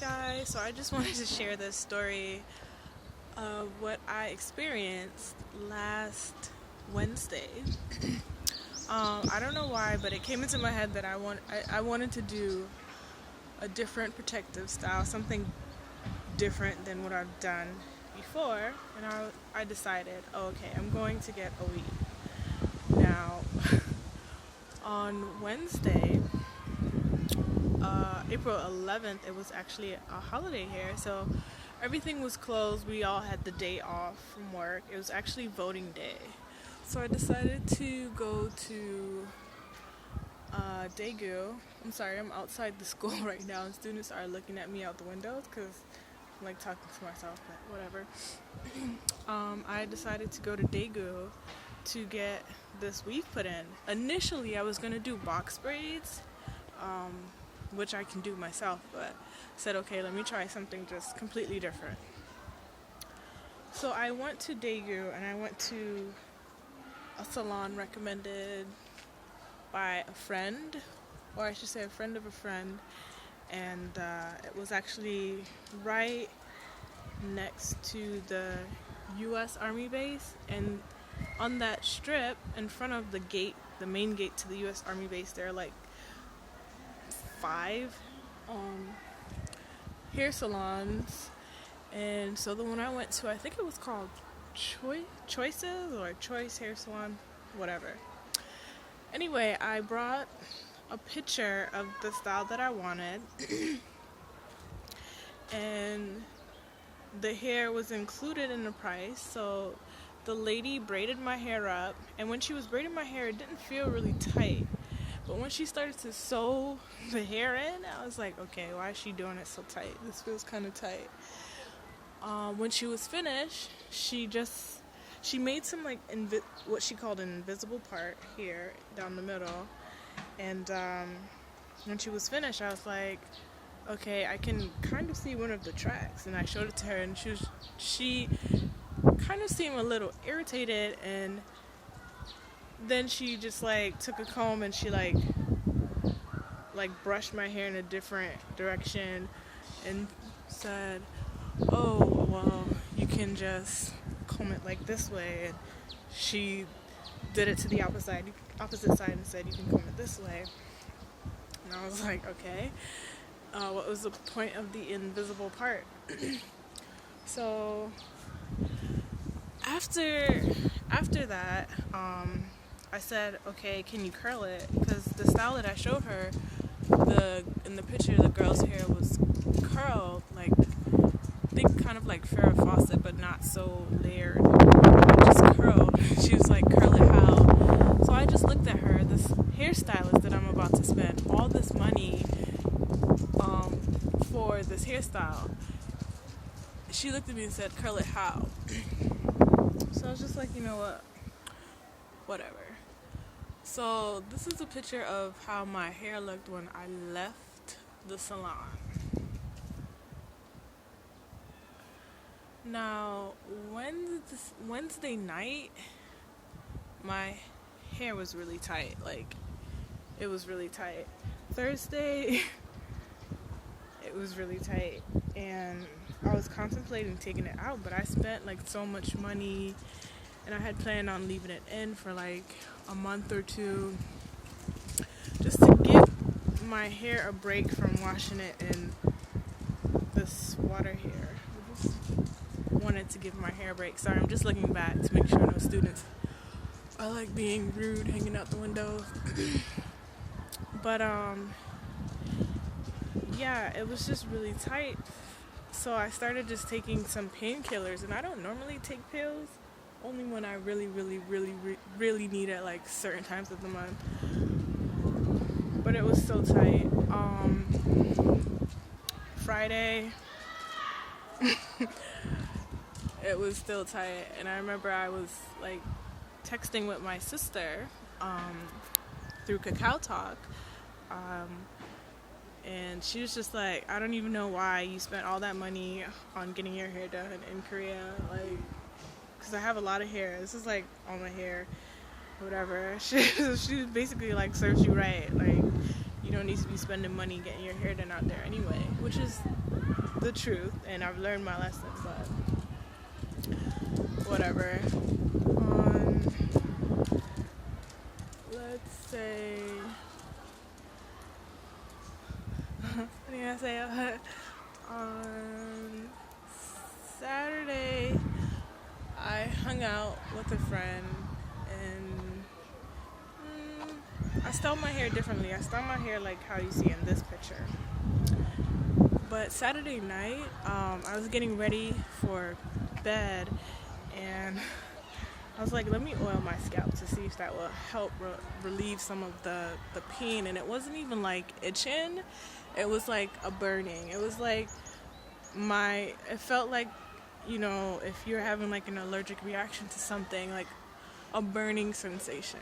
guys, so I just wanted to share this story of what I experienced last Wednesday. I don't know why, but it came into my head that I wanted to do a different protective style, something different than what I've done before, and I decided, okay, I'm going to get a weed. Now, on Wednesday, April 11th, it was actually a holiday here, so everything was closed. We all had the day off from work. It was actually voting day. So I decided to go to Daegu. I'm sorry, I'm outside the school right now, and students are looking at me out the windows because I'm like talking to myself, but whatever. I decided to go to Daegu to get this weave put in. Initially, I was going to do box braids, which I can do myself, but said, okay, let me try something just completely different. So I went to Daegu, and I went to a salon recommended by a friend, or I should say a friend of a friend, and it was actually right next to the U.S. Army base, and on that strip in front of the gate, the main gate to the U.S. Army base, there are like 5 hair salons. And so the one I went to, I think it was called Choices or Choice Hair Salon, whatever. Anyway, I brought a picture of the style that I wanted, and the hair was included in the price. So the lady braided my hair up, and when she was braiding my hair, it didn't feel really tight. But when she started to sew the hair in, I was like, okay, why is she doing it so tight? This feels kind of tight. When she was finished, she made some like what she called an invisible part here down the middle. And when she was finished, I was like, okay, I can kind of see one of the tracks. And I showed it to her, and she kind of seemed a little irritated, and then she just like took a comb and she like brushed my hair in a different direction and said, oh, well, you can just comb it like this way. And she did it to the opposite side and said, you can comb it this way. And I was like, okay, what was the point of the invisible part? So after that, I said, okay, can you curl it? Because the style that I showed her, in the picture, the girl's hair was curled, like, I think kind of like Farrah Fawcett, but not so layered, just curled. She was like, curl it how? So I just looked at her, this hairstylist that I'm about to spend all this money for this hairstyle. She looked at me and said, curl it how? So I was just like, you know what? Whatever. So this is a picture of how my hair looked when I left the salon. Now, Wednesday night, my hair was really tight. Like, it was really tight. Thursday, it was really tight. And I was contemplating taking it out, but I spent like so much money, and I had planned on leaving it in for like a month or two, just to give my hair a break from washing it in this water here. I just wanted to give my hair a break. Sorry, I'm just looking back to make sure no students are like being rude, hanging out the window. But yeah, it was just really tight. So I started just taking some painkillers, and I don't normally take pills, only when I really need it, like certain times of the month. But it was so tight. Friday, it was still tight, and I remember I was like texting with my sister through Kakao Talk, and she was just like, I don't even know why you spent all that money on getting your hair done in Korea, like, because I have a lot of hair. This is like all my hair, whatever. She basically like serves you right. Like, you don't need to be spending money getting your hair done out there anyway, which is the truth, and I've learned my lesson, but whatever. Let's say, what did I say? On Saturday, I hung out with a friend, and I styled my hair differently. I styled my hair like how you see in this picture. But Saturday night, I was getting ready for bed, and I was like, let me oil my scalp to see if that will help relieve some of the pain. And it wasn't even like itching, it was like a burning. It was like it felt like, you know, if you're having like an allergic reaction to something, like a burning sensation.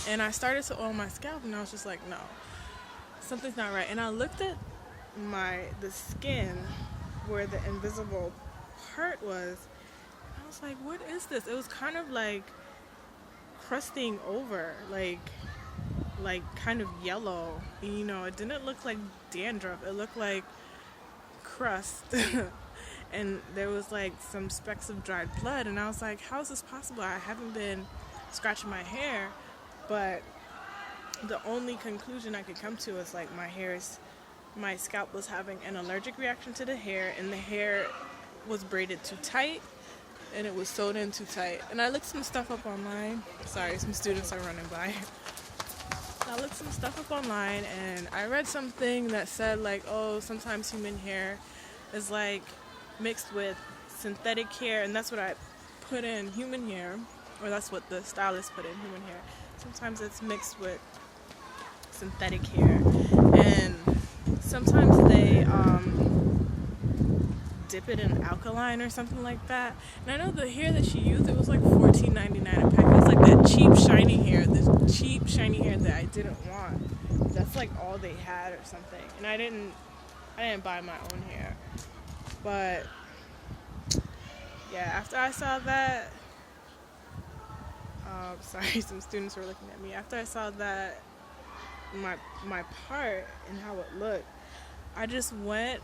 And I started to oil my scalp, and I was just like, no, something's not right. And I looked at the skin where the invisible part was, and I was like, what is this? It was kind of like crusting over, like kind of yellow, you know. It didn't look like dandruff, it looked like crust. And there was like some specks of dried blood, and I was like, how is this possible? I haven't been scratching my hair. But the only conclusion I could come to is like my scalp was having an allergic reaction to the hair, and the hair was braided too tight, and it was sewed in too tight. And I looked some stuff up online. Sorry, some students are running by. I looked some stuff up online, and I read something that said like, oh, sometimes human hair is like mixed with synthetic hair, and that's what I put in, human hair, or that's what the stylist put in, human hair. Sometimes it's mixed with synthetic hair, and sometimes they dip it in alkaline or something like that. And I know the hair that she used, it was like $14.99 a pack. It was like that cheap shiny hair that I didn't want. That's like all they had or something. And I didn't buy my own hair. But yeah, after I saw that, sorry, some students were looking at me. After I saw that, my part and how it looked, I just went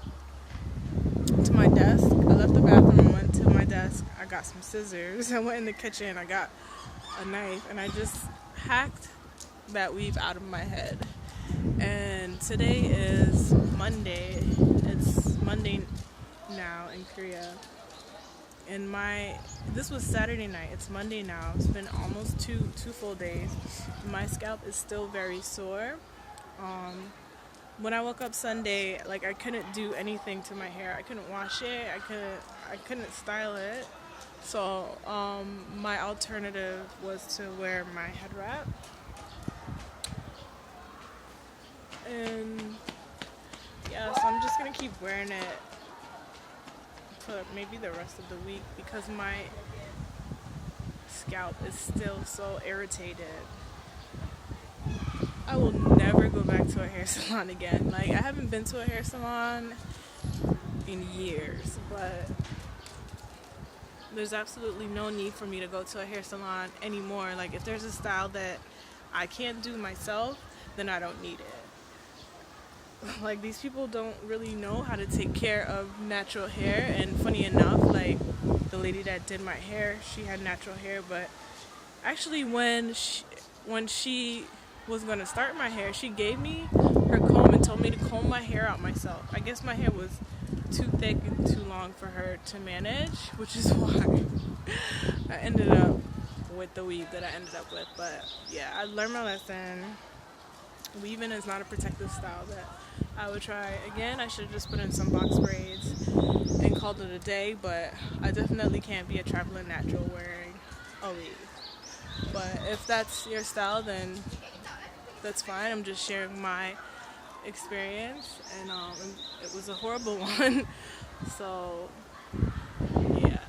to my desk. I left the bathroom, went to my desk. I got some scissors. I went in the kitchen. I got a knife, and I just hacked that weave out of my head. And today is Monday. It's Monday now in Korea. And this was Saturday night. It's Monday now. It's been almost two full days. My scalp is still very sore. When I woke up Sunday, like, I couldn't do anything to my hair. I couldn't wash it. I couldn't style it. So my alternative was to wear my head wrap. And yeah, so I'm just gonna keep wearing it for maybe the rest of the week, because my scalp is still so irritated. I will never go back to a hair salon again. Like, I haven't been to a hair salon in years, but there's absolutely no need for me to go to a hair salon anymore. Like, if there's a style that I can't do myself, then I don't need it. Like, these people don't really know how to take care of natural hair. And funny enough, like, the lady that did my hair, she had natural hair, but actually when she was going to start my hair, she gave me her comb and told me to comb my hair out myself. I guess my hair was too thick and too long for her to manage, which is why I ended up with the weave that I ended up with. But yeah, I learned my lesson. Weaving is not a protective style that I would try again. I should have just put in some box braids and called it a day, but I definitely can't be a traveling natural wearing a weave. But if that's your style, then that's fine. I'm just sharing my experience, and it was a horrible one. So yeah.